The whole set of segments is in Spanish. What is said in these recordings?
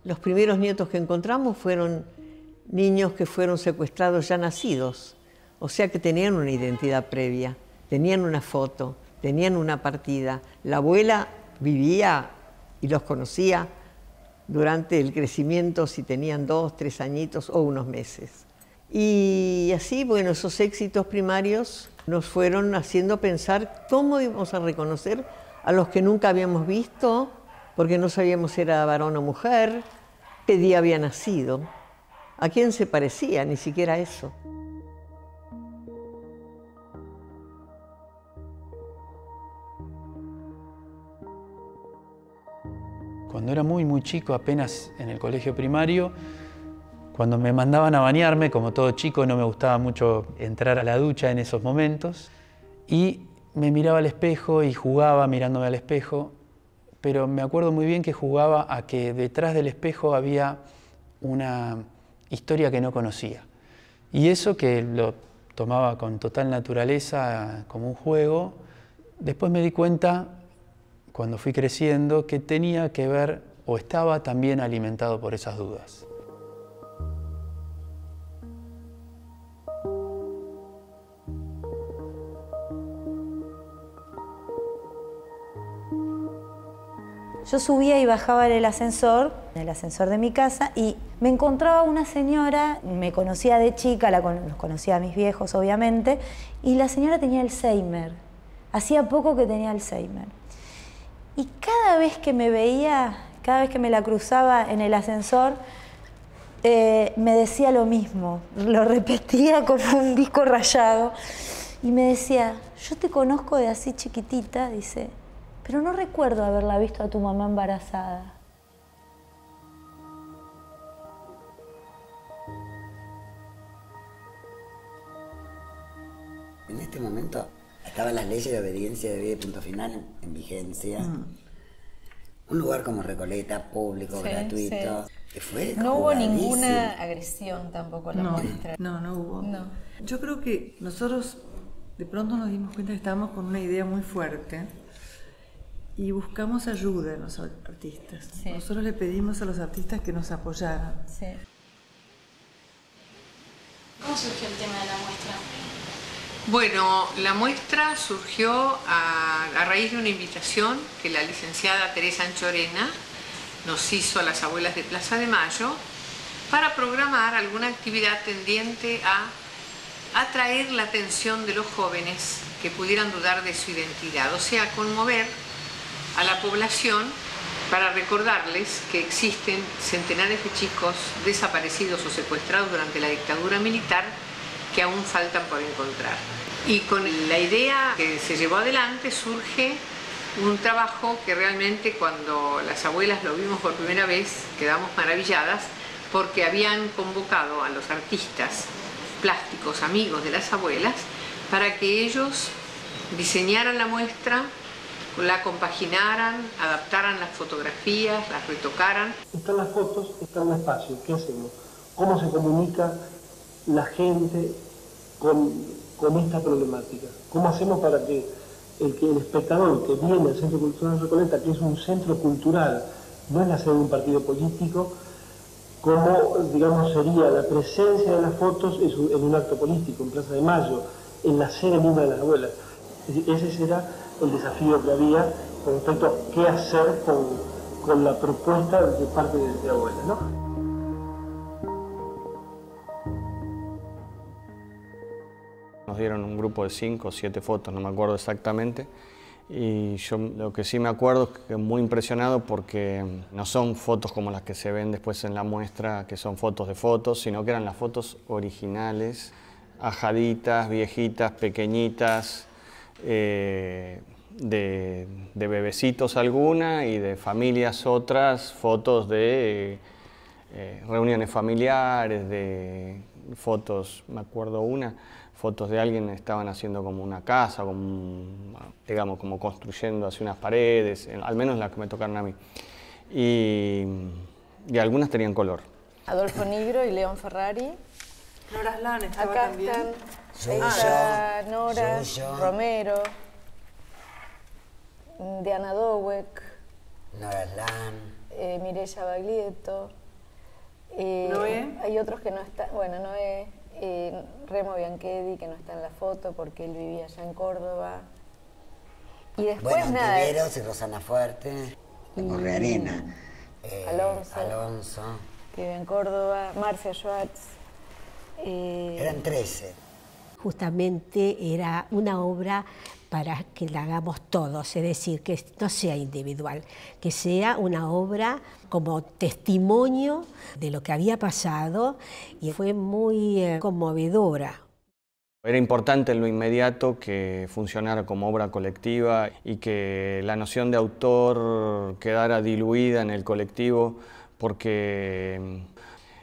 Los primeros nietos que encontramos fueron niños que fueron secuestrados ya nacidos, o sea que tenían una identidad previa, tenían una foto, tenían una partida. La abuela vivía y los conocía durante el crecimiento, si tenían 2, 3 añitos o unos meses. Y así, bueno, esos éxitos primarios nos fueron haciendo pensar cómo íbamos a reconocer a los que nunca habíamos visto, porque no sabíamos si era varón o mujer, qué día había nacido, a quién se parecía, ni siquiera eso. Cuando era muy chico, apenas en el colegio primario, cuando me mandaban a bañarme, como todo chico, no me gustaba mucho entrar a la ducha en esos momentos, y me miraba al espejo y jugaba mirándome al espejo, pero me acuerdo muy bien que jugaba a que detrás del espejo había una historia que no conocía. Y eso, que lo tomaba con total naturaleza como un juego, después me di cuenta, cuando fui creciendo, que tenía que ver o estaba también alimentado por esas dudas. Yo subía y bajaba en el ascensor de mi casa, y me encontraba una señora, me conocía de chica, los conocía a mis viejos obviamente, y la señora tenía Alzheimer. Hacía poco que tenía Alzheimer. Y cada vez que me veía, cada vez que me la cruzaba en el ascensor, me decía lo mismo, lo repetía como un disco rayado, y me decía: yo te conozco de así chiquitita, dice, pero no recuerdo haberla visto a tu mamá embarazada. En este momento estaban las leyes de obediencia de vida y punto final en vigencia. Un lugar como Recoleta, público, sí, gratuito. Sí. Fue no hubo ninguna agresión tampoco a la muestra. No hubo. No. Yo creo que nosotros de pronto nos dimos cuenta que estábamos con una idea muy fuerte y buscamos ayuda en los artistas. Sí. Nosotros le pedimos a los artistas que nos apoyaran. Sí. ¿Cómo surgió el tema de la muestra? Bueno, la muestra surgió a raíz de una invitación que la licenciada Teresa Anchorena nos hizo a las abuelas de Plaza de Mayo para programar alguna actividad tendiente a atraer la atención de los jóvenes que pudieran dudar de su identidad, o sea, conmover a la población para recordarles que existen centenares de chicos desaparecidos o secuestrados durante la dictadura militar que aún faltan por encontrar. Y con la idea que se llevó adelante surge un trabajo que realmente, cuando las abuelas lo vimos por primera vez, quedamos maravilladas, porque habían convocado a los artistas plásticos amigos de las abuelas para que ellos diseñaran la muestra, la compaginaran, adaptaran las fotografías, las retocaran. Están las fotos, está un espacio. ¿Qué hacemos? ¿Cómo se comunica la gente con esta problemática? ¿Cómo hacemos para que el espectador que viene al Centro Cultural Recoleta, que es un centro cultural, no es la sede de un partido político, como, digamos, sería la presencia de las fotos en un acto político, en Plaza de Mayo, en la sede misma de las abuelas? Ese será el desafío que había con respecto a qué hacer con la propuesta de parte de abuelas, ¿no? Nos dieron un grupo de 5 o 7 fotos, no me acuerdo exactamente, y yo lo que sí me acuerdo es que muy impresionado, porque no son fotos como las que se ven después en la muestra, que son fotos de fotos, sino que eran las fotos originales, ajaditas, viejitas, pequeñitas, de bebecitos alguna y de familias otras, fotos de reuniones familiares, de fotos, me acuerdo fotos de alguien estaban haciendo como una casa, digamos, como construyendo así unas paredes, al menos las que me tocaron a mí. Y algunas tenían color. Adolfo Nigro y León Ferrari. Nora Aslan estaba acá también. Está Nora, Romero, Diana Dowek. Nora Aslan. Mireia Baglietto. ¿Noé? Hay otros que no están, bueno, Noé, Remo Bianchedi, que no está en la foto porque él vivía allá en Córdoba. Y después bueno, nada. Tiberos y Rosana Fuerte, Correarena, Alonso, que vive en Córdoba, Marcia Schwartz. Eran 13. Justamente era una obra para que la hagamos todos, es decir, que no sea individual, que sea una obra como testimonio de lo que había pasado, y fue muy conmovedora. Era importante en lo inmediato que funcionara como obra colectiva y que la noción de autor quedara diluida en el colectivo, porque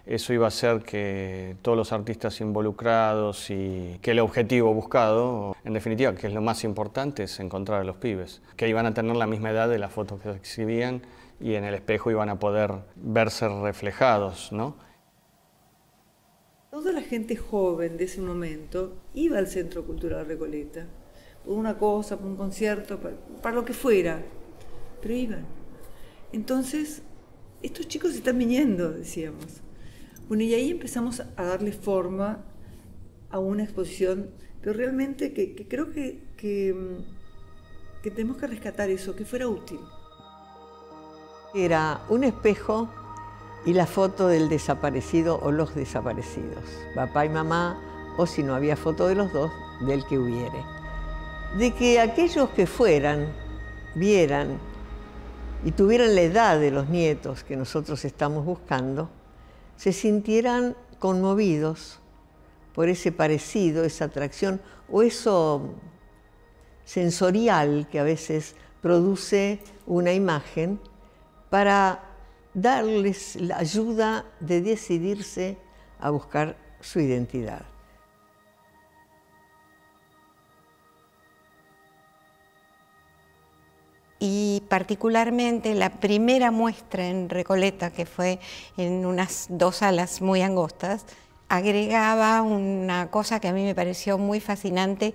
eso iba a hacer que todos los artistas involucrados y que el objetivo buscado, en definitiva, que es lo más importante, es encontrar a los pibes, que iban a tener la misma edad de las fotos que se exhibían y en el espejo iban a poder verse reflejados, ¿no? Toda la gente joven de ese momento iba al Centro Cultural Recoleta, por una cosa, por un concierto, para lo que fuera, pero iban. Entonces, estos chicos están viniendo, decíamos. Bueno, y ahí empezamos a darle forma a una exposición, pero realmente que creo que tenemos que rescatar eso, que fuera útil. Era un espejo y la foto del desaparecido o los desaparecidos, papá y mamá, o si no había foto de los dos, del que hubiere. De que aquellos que fueran, vieran y tuvieran la edad de los nietos que nosotros estamos buscando, se sintieran conmovidos por ese parecido, esa atracción o eso sensorial que a veces produce una imagen para darles la ayuda de decidirse a buscar su identidad. Y particularmente la primera muestra en Recoleta, que fue en unas 2 salas muy angostas, agregaba una cosa que a mí me pareció muy fascinante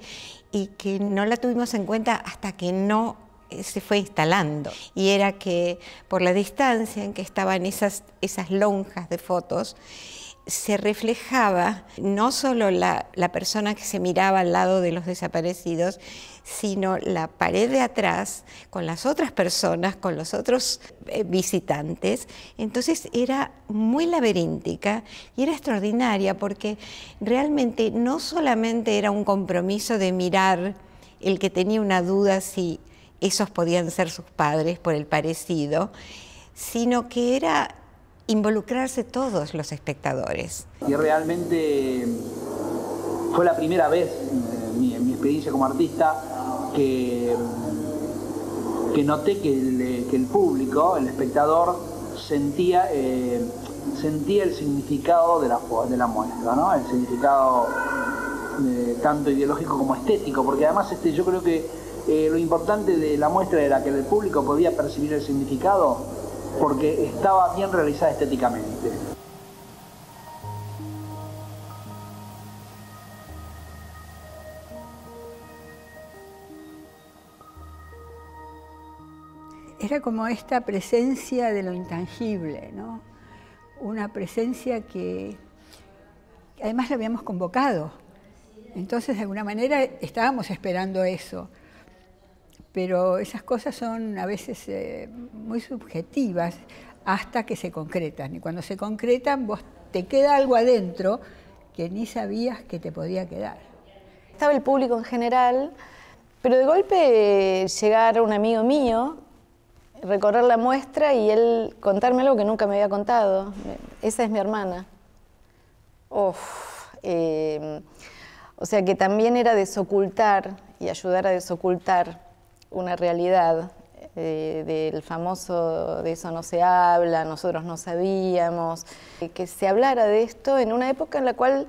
y que no la tuvimos en cuenta hasta que no se fue instalando. Y era que por la distancia en que estaban esas lonjas de fotos, se reflejaba no solo la persona que se miraba al lado de los desaparecidos, sino la pared de atrás con las otras personas, con los otros visitantes. Entonces era muy laberíntica y era extraordinaria porque realmente no solamente era un compromiso de mirar el que tenía una duda si esos podían ser sus padres por el parecido, sino que era involucrarse todos los espectadores. Y realmente fue la primera vez en mi experiencia como artista que noté que el público, el espectador, sentía el significado de la muestra, ¿no? El significado tanto ideológico como estético, porque además yo creo que lo importante de la muestra era que el público podía percibir el significado porque estaba bien realizada estéticamente. Era como esta presencia de lo intangible, ¿no? Una presencia que además la habíamos convocado. Entonces, de alguna manera, estábamos esperando eso. Pero esas cosas son a veces muy subjetivas hasta que se concretan. Y cuando se concretan, vos te queda algo adentro que ni sabías que te podía quedar. Estaba el público en general, pero de golpe llegar un amigo mío, recorrer la muestra y él contarme algo que nunca me había contado. Esa es mi hermana. O sea que también era desocultar y ayudar a desocultar una realidad del famoso "de eso no se habla", nosotros no sabíamos, que se hablara de esto en una época en la cual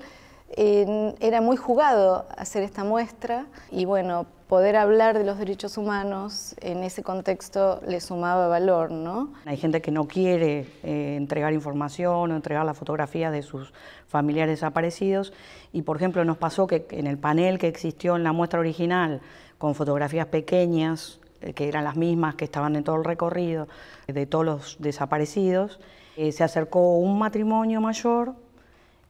era muy jugado hacer esta muestra y bueno, poder hablar de los derechos humanos en ese contexto le sumaba valor, ¿no? Hay gente que no quiere entregar información o entregar la fotografía de sus familiares desaparecidos y, por ejemplo, nos pasó que en el panel que existió en la muestra original con fotografías pequeñas que eran las mismas que estaban en todo el recorrido de todos los desaparecidos, se acercó un matrimonio mayor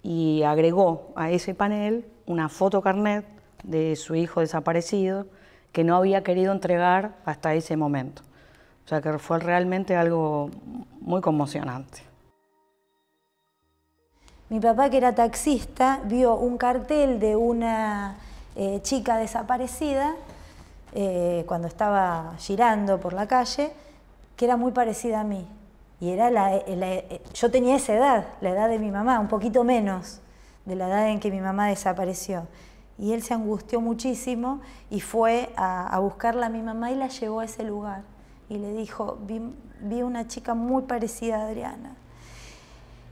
y agregó a ese panel una fotocarnet de su hijo desaparecido que no había querido entregar hasta ese momento. O sea que fue realmente algo muy conmocionante. Mi papá, que era taxista, vio un cartel de una chica desaparecida cuando estaba girando por la calle, que era muy parecida a mí. Y era yo tenía esa edad, la edad de mi mamá, un poquito menos de la edad en que mi mamá desapareció. Y él se angustió muchísimo y fue a buscarla a mi mamá y la llevó a ese lugar. Y le dijo, vi una chica muy parecida a Adriana.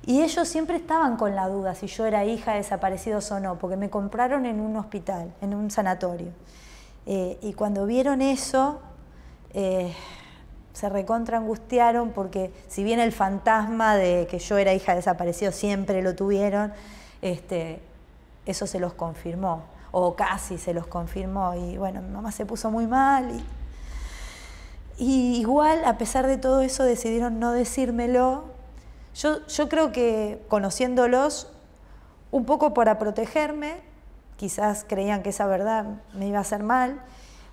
Y ellos siempre estaban con la duda si yo era hija de desaparecidos o no, porque me compraron en un hospital, en un sanatorio. Y cuando vieron eso, se recontra angustiaron, porque si bien el fantasma de que yo era hija de desaparecidos siempre lo tuvieron, eso se los confirmó, o casi se los confirmó. Y bueno, mi mamá se puso muy mal. Y igual, a pesar de todo eso, decidieron no decírmelo. Yo creo que, conociéndolos, un poco para protegerme, quizás creían que esa verdad me iba a hacer mal,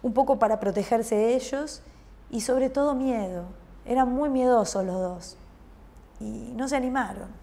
un poco para protegerse de ellos, y sobre todo miedo. Eran muy miedosos los dos, y no se animaron.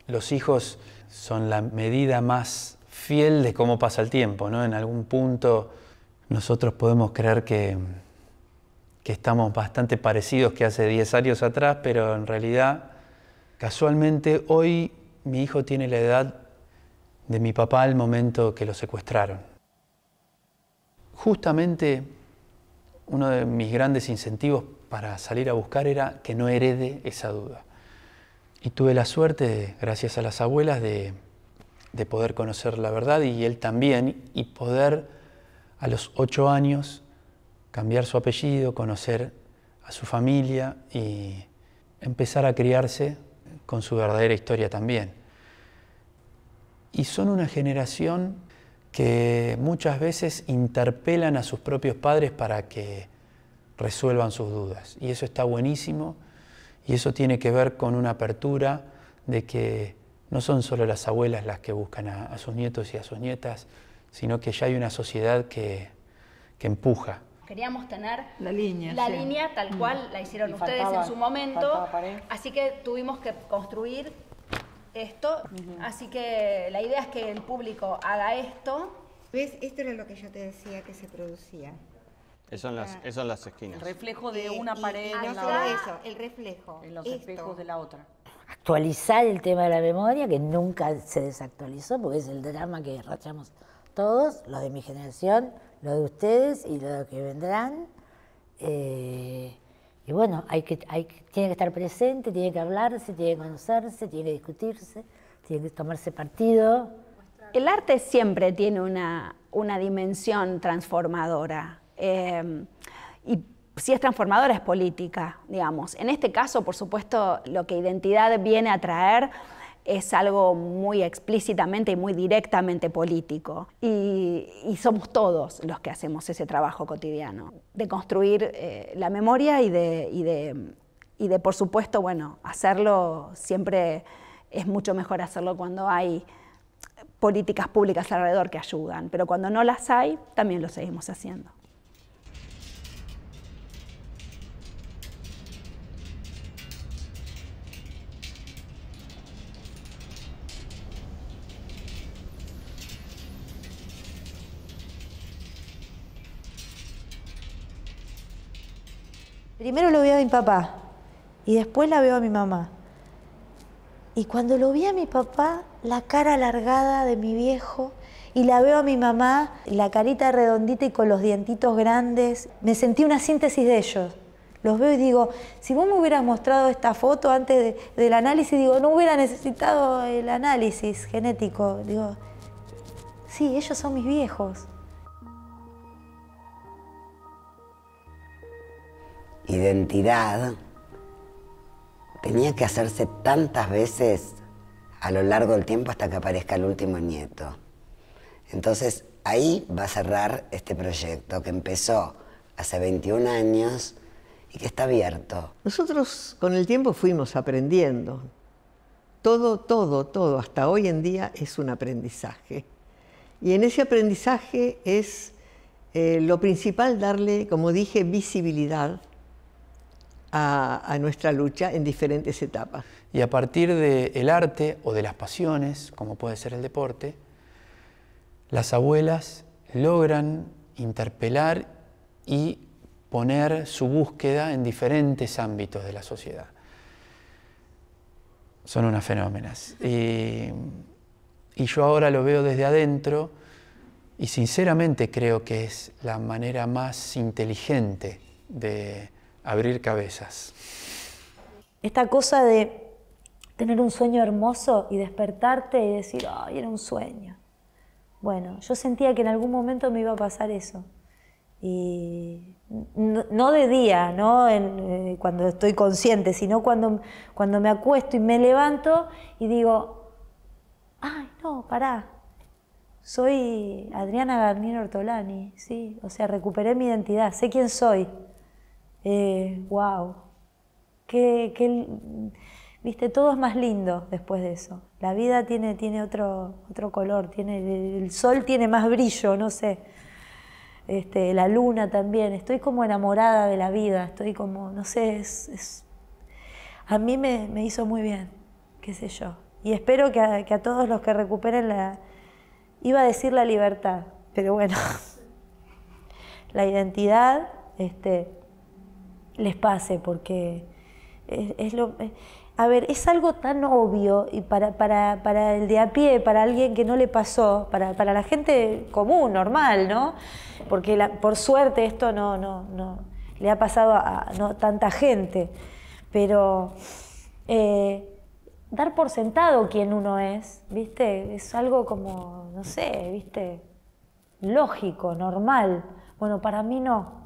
Los hijos son la medida más fiel de cómo pasa el tiempo, ¿no? En algún punto nosotros podemos creer que estamos bastante parecidos que hace 10 años atrás, pero en realidad, casualmente, hoy mi hijo tiene la edad de mi papá al momento que lo secuestraron. Justamente uno de mis grandes incentivos para salir a buscar era que no herede esa duda. Y tuve la suerte, gracias a las abuelas, de poder conocer la verdad, y él también, y poder a los 8 años cambiar su apellido, conocer a su familia y empezar a criarse con su verdadera historia también. Y son una generación que muchas veces interpelan a sus propios padres para que resuelvan sus dudas. Y eso está buenísimo. Y eso tiene que ver con una apertura de que no son solo las abuelas las que buscan a sus nietos y a sus nietas, sino que ya hay una sociedad que empuja. Queríamos tener la línea tal cual la hicieron ustedes en su momento, así que tuvimos que construir esto, así que la idea es que el público haga esto. ¿Ves? Esto era lo que yo te decía que se producía. Eso en las esquinas. El reflejo de una pared en la otra. Eso, el reflejo. En los espejos de la otra. Actualizar el tema de la memoria, que nunca se desactualizó, porque es el drama que rachamos todos, los de mi generación, los de ustedes y los que vendrán. Y bueno, tiene que estar presente, tiene que hablarse, tiene que conocerse, tiene que discutirse, tiene que tomarse partido. El arte siempre tiene una dimensión transformadora. Y si es transformadora es política, digamos. En este caso, por supuesto, lo que identidad viene a traer es algo muy explícitamente y muy directamente político. Y somos todos los que hacemos ese trabajo cotidiano, de construir la memoria y de, por supuesto, bueno, hacerlo siempre es mucho mejor hacerlo cuando hay políticas públicas alrededor que ayudan, pero cuando no las hay, también lo seguimos haciendo. Primero lo vi a mi papá y después la veo a mi mamá. Y cuando lo vi a mi papá, la cara alargada de mi viejo, y la veo a mi mamá, la carita redondita y con los dientitos grandes, me sentí una síntesis de ellos. Los veo y digo, si vos me hubieras mostrado esta foto antes del análisis, digo, no hubiera necesitado el análisis genético. Digo, sí, ellos son mis viejos. Identidad tenía que hacerse tantas veces a lo largo del tiempo hasta que aparezca el último nieto. Entonces ahí va a cerrar este proyecto que empezó hace 21 años y que está abierto. Nosotros con el tiempo fuimos aprendiendo. Todo, hasta hoy en día es un aprendizaje. Y en ese aprendizaje es lo principal darle, como dije, visibilidad a nuestra lucha en diferentes etapas. Y a partir del arte o de las pasiones, como puede ser el deporte, las abuelas logran interpelar y poner su búsqueda en diferentes ámbitos de la sociedad. Son unas fenómenas. Y yo ahora lo veo desde adentro y sinceramente creo que es la manera más inteligente de abrir cabezas. Esta cosa de tener un sueño hermoso y despertarte y decir, ay, era un sueño. Bueno, yo sentía que en algún momento me iba a pasar eso. Y no de día, no cuando estoy consciente, sino cuando me acuesto y me levanto y digo, ay, no, pará. Soy Adriana Garnier Ortolani, sí, o sea, recuperé mi identidad, sé quién soy. Wow, viste, todo es más lindo después de eso. La vida tiene otro color, el sol tiene más brillo, no sé. La luna también. Estoy como enamorada de la vida, estoy como, no sé, a mí me hizo muy bien, qué sé yo. Y espero que a todos los que recuperen iba a decir la libertad, pero bueno, la identidad, les pase, porque a ver, es algo tan obvio y para el de a pie, para alguien que no le pasó, para la gente común, normal, ¿no? Porque por suerte esto no le ha pasado a no tanta gente, pero dar por sentado quién uno es, ¿viste? Es algo como, no sé, ¿viste? Lógico, normal. Bueno, para mí no.